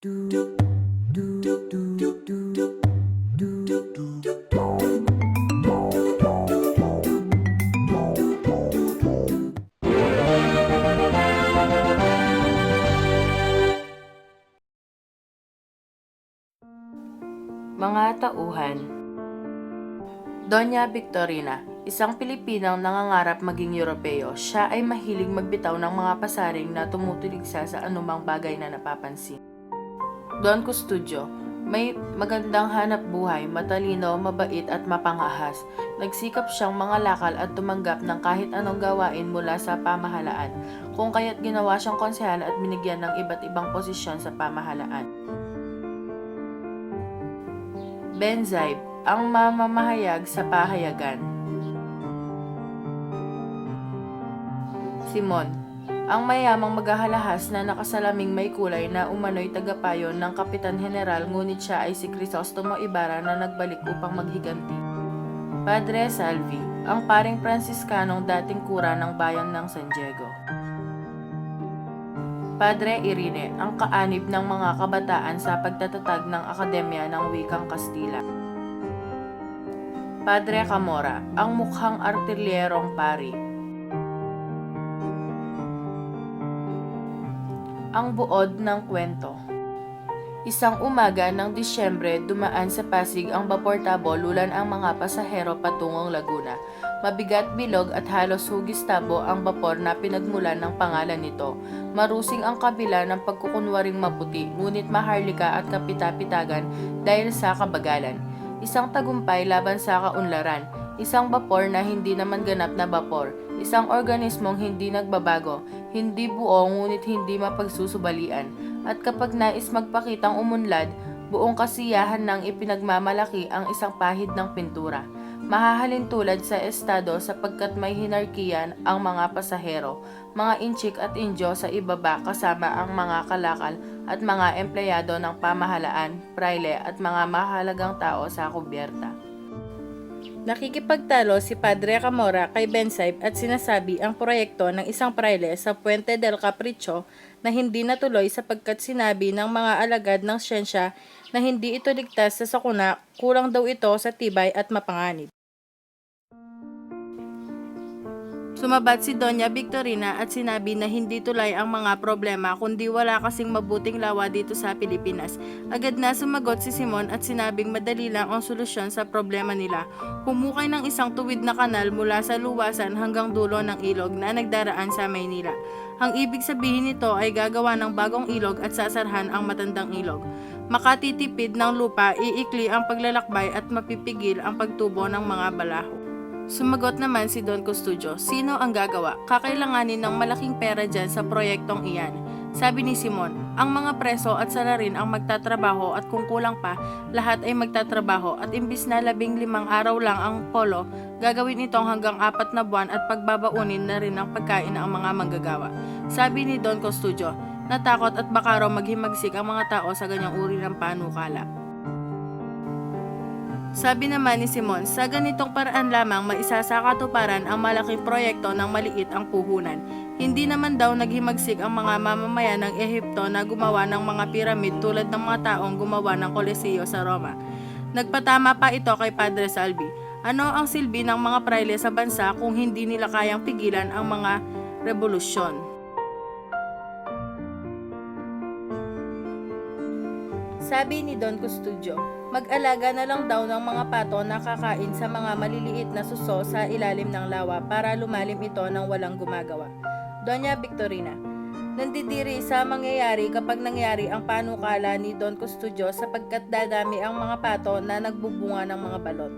Mga tauhan. Doña Victorina, isang Pilipinang nangangarap maging Europeo, siya ay mahilig magbitaw ng mga pasaring na tumutuligsa sa anumang bagay na napapansin. Don Custodio, may magandang hanap buhay, matalino, mabait at mapangahas. Nagsikap siyang mangalakal at tumanggap ng kahit anong gawain mula sa pamahalaan, kung kaya't ginawa siyang konsehal at binigyan ng iba't ibang posisyon sa pamahalaan. Benzaib, ang mamamahayag sa pahayagan. Simon, ang mayamang maghahalahas na nakasalaming may kulay na umano'y tagapayo ng Kapitan General, ngunit siya ay si Crisostomo Ibarra na nagbalik upang maghiganti. Padre Salvi, ang paring Pransiskanong dating kura ng bayan ng San Diego. Padre Irene, ang kaanib ng mga kabataan sa pagtatatag ng Akademya ng Wikang Kastila. Padre Camora, ang mukhang artilyerong pari. Ang buod ng kwento. Isang umaga ng Disyembre, dumaan sa Pasig ang Vapor Tabo, lulan ang mga pasahero patungong Laguna. Mabigat, bilog at halos hugis tabo ang bapor na pinagmulan ng pangalan nito. Marusing ang kabila ng pagkukunwaring maputi, ngunit maharlika at kapitapitagan dahil sa kabagalan. Isang tagumpay laban sa kaunlaran. Isang bapor na hindi naman ganap na bapor. Isang organismong hindi nagbabago, hindi buo ngunit hindi mapagsusubalian. At kapag nais magpakitang umunlad, buong kasiyahan ng ipinagmamalaki ang isang pahid ng pintura. Mahahalin tulad sa estado sapagkat may hinarkiyan ang mga pasahero, mga inchik at injo sa ibaba kasama ang mga kalakal at mga empleyado ng pamahalaan, praile at mga mahalagang tao sa kubyerta. Nakikipagtalo si Padre Camora kay Benzaib at sinasabi ang proyekto ng isang praile sa Puente del Capricho na hindi natuloy sapagkat sinabi ng mga alagad ng siyensya na hindi ito ligtas sa sakuna, kulang daw ito sa tibay at mapanganib. Sumabat si Doña Victorina at sinabi na hindi tulay ang mga problema kundi wala kasing mabuting lawa dito sa Pilipinas. Agad na sumagot si Simon at sinabing madali lang ang solusyon sa problema nila. Humukay ng isang tuwid na kanal mula sa luwasan hanggang dulo ng ilog na nagdaraan sa Maynila. Ang ibig sabihin nito ay gagawa ng bagong ilog at sasarhan ang matandang ilog. Makatitipid ng lupa, iikli ang paglalakbay at mapipigil ang pagtubo ng mga balaho. Sumagot naman si Don Custodio, sino ang gagawa? Kakailanganin ng malaking pera dyan sa proyektong iyan. Sabi ni Simon, ang mga preso at salarin ang magtatrabaho at kung kulang pa, lahat ay magtatrabaho at imbis na 15 araw lang ang polo, gagawin itong hanggang 4 na buwan at pagbabaunin na rin ang pagkain ng mga manggagawa. Sabi ni Don Custodio, natakot at baka raw maghimagsik ang mga tao sa ganyang uri ng panukala. Sabi naman ni Simon, sa ganitong paraan lamang maisasakatuparan ang malaking proyekto ng maliit ang puhunan. Hindi naman daw naghimagsik ang mga mamamayan ng Ehipto na gumawa ng mga piramid tulad ng mga taong gumawa ng Coliseo sa Roma. Nagpatama pa ito kay Padre Salvi. Ano ang silbi ng mga praile sa bansa kung hindi nila kayang pigilan ang mga revolusyon? Sabi ni Don Custodio, mag-alaga na lang daw ng mga pato na kakain sa mga maliliit na suso sa ilalim ng lawa para lumalim ito nang walang gumagawa. Doña Victorina, nandidiri sa mangyayari kapag nangyari ang panukala ni Don Custodio sapagkat dadami ang mga pato na nagbubunga ng mga balot.